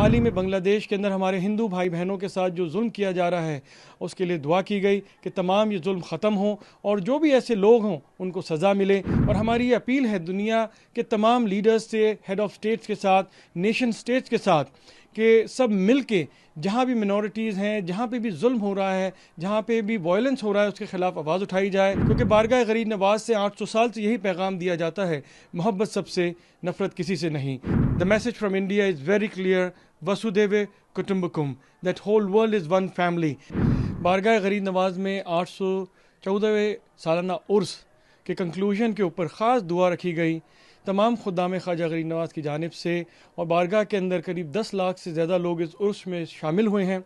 हाल ही में बांग्लादेश के अंदर हमारे हिंदू भाई बहनों के साथ जो जुल्म किया जा रहा है उसके लिए दुआ की गई कि तमाम ये जुल्म ख़त्म हो और जो भी ऐसे लोग हों उनको सज़ा मिले। और हमारी ये अपील है दुनिया के तमाम लीडर्स से, हेड ऑफ़ स्टेट्स के साथ, नेशन स्टेट्स के साथ, कि सब मिल के जहाँ भी मिनॉरिटीज़ हैं, जहाँ पे भी जुल्म हो रहा है, जहाँ पे भी वायलेंस हो रहा है, उसके ख़िलाफ़ आवाज़ उठाई जाए। क्योंकि बारगाह गरीब नवाज़ से 800 साल से यही पैगाम दिया जाता है, मोहब्बत सबसे, नफ़रत किसी से नहीं। The message from India is very clear, वसुदेव कुटुम्बकम, that whole world is one family. बारगाह गरीब नवाज़ में 814वें सालाना उर्स के कंक्लूजन के ऊपर ख़ास दुआ रखी गई तमाम खुदाम ख्वाजा गरीब नवाज़ की जानिब से, और बारगाह के अंदर करीब 10 लाख से ज़्यादा लोग इस उर्स में शामिल हुए हैं।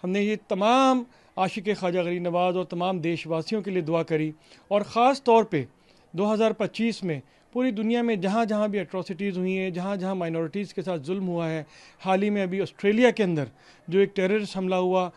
हमने ये तमाम आशिक ख्वाजा गरीब नवाज़ और तमाम देशवासियों के लिए दुआ करी, और ख़ास तौर पे 2025 में पूरी दुनिया में जहाँ जहाँ भी एट्रोसिटीज़ हुई हैं, जहाँ जहाँ माइनॉरिटीज़ के साथ जुल्म हुआ है, हाल ही में अभी ऑस्ट्रेलिया के अंदर जो एक टेररिस्ट हमला हुआ,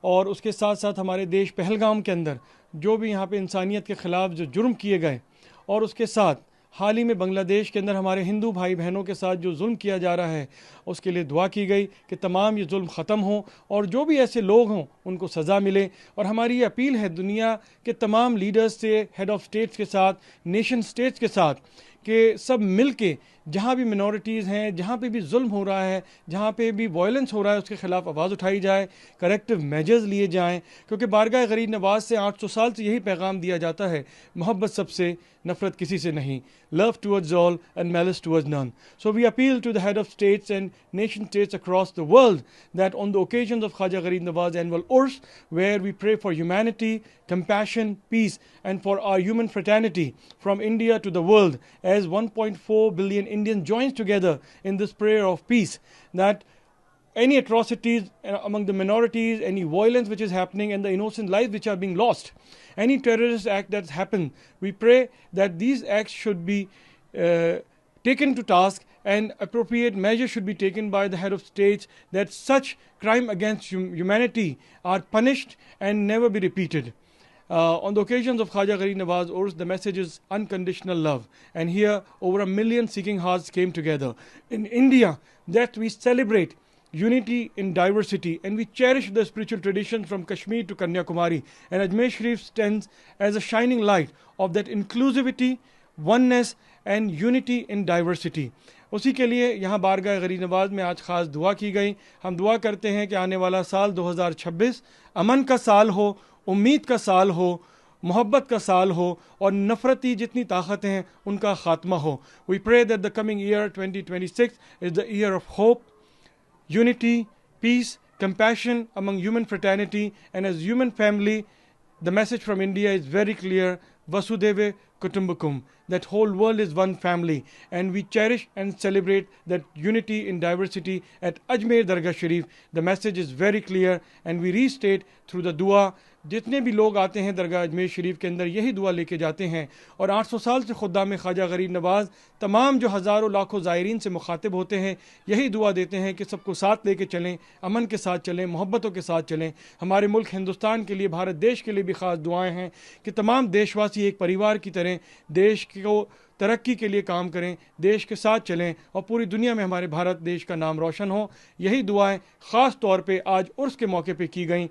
और उसके साथ साथ हमारे देश पहलगाम के अंदर जो भी यहाँ पे इंसानियत के ख़िलाफ़ जो जुर्म किए गए, और उसके साथ हाल ही में बांग्लादेश के अंदर हमारे हिंदू भाई बहनों के साथ जो जुल्म किया जा रहा है उसके लिए दुआ की गई कि तमाम ये जुल्म ख़त्म हो और जो भी ऐसे लोग हों उनको सज़ा मिले। और हमारी ये अपील है दुनिया के तमाम लीडर्स से, हेड ऑफ़ स्टेट्स के साथ, नेशन स्टेट्स के साथ, कि सब मिल के जहाँ भी मिनॉरिटीज़ हैं, जहाँ पे भी जुल्म हो रहा है, जहाँ पे भी वायलेंस हो रहा है, उसके ख़िलाफ़ आवाज़ उठाई जाए, करेक्टिव मेजर्स लिए जाएँ। क्योंकि बारगाह गरीब नवाज़ से 800 साल से यही पैगाम दिया जाता है, मोहब्बत सबसे, नफ़रत किसी से नहीं। Love towards all and malice towards none. So we appeal to the head of states and nation states across the world that on the occasions of Khwaja Gharib Nawaz annual Urs, where we pray for humanity, compassion, peace, and for our human fraternity from India to the world, as 1.4 billion Indians joins together in this prayer of peace, that any atrocities among the minorities, any violence which is happening, and the innocent lives which are being lost, any terrorist act that's happened, we pray that these acts should be taken to task, and appropriate measures should be taken by the head of states, that such crime against humanity are punished and never be repeated. On the occasions of Khwaja Gharib Nawaz Urs, the message is unconditional love, and here over 1 million seeking hearts came together. In India, that we celebrate unity in diversity, and we cherish the spiritual traditions from Kashmir to Kanyakumari, and Ajmer Sharif stands as a shining light of that inclusivity, oneness and unity in diversity. उसी के लिए यहाँ बारगाह गरीब नवाज़ में आज ख़ास दुआ की गई। हम दुआ करते हैं कि आने वाला साल 2026 अमन का साल हो, उम्मीद का साल हो, मोहब्बत का साल हो, और नफ़रती जितनी ताकतें हैं उनका ख़ात्मा हो। We pray that the coming year 2026 is the year of hope, unity, peace, compassion among human fraternity, and as human family. The message from India is very clear, Vasudeva Kutumbakam, that whole world is one family, and we cherish and celebrate that unity in diversity at Ajmer Dargah Sharif. The message is very clear, and we restate through the dua. जितने भी लोग आते हैं दरगाह अजमेर शरीफ के अंदर यही दुआ लेके जाते हैं, और 800 साल से खुदाम ख्वाजा गरीब नवाज़ तमाम जो हज़ारों लाखों ज़ायरीन से मुखातिब होते हैं यही दुआ देते हैं कि सबको साथ लेके चलें, अमन के साथ चलें, मोहब्बतों के साथ चलें। हमारे मुल्क हिंदुस्तान के लिए, भारत देश के लिए भी ख़ास दुआएं हैं कि तमाम देशवासी एक परिवार की तरह देश को तरक्की के लिए काम करें, देश के साथ चलें, और पूरी दुनिया में हमारे भारत देश का नाम रोशन हो। यही दुआएं ख़ास तौर पे आज उर्स के मौके पे की गई।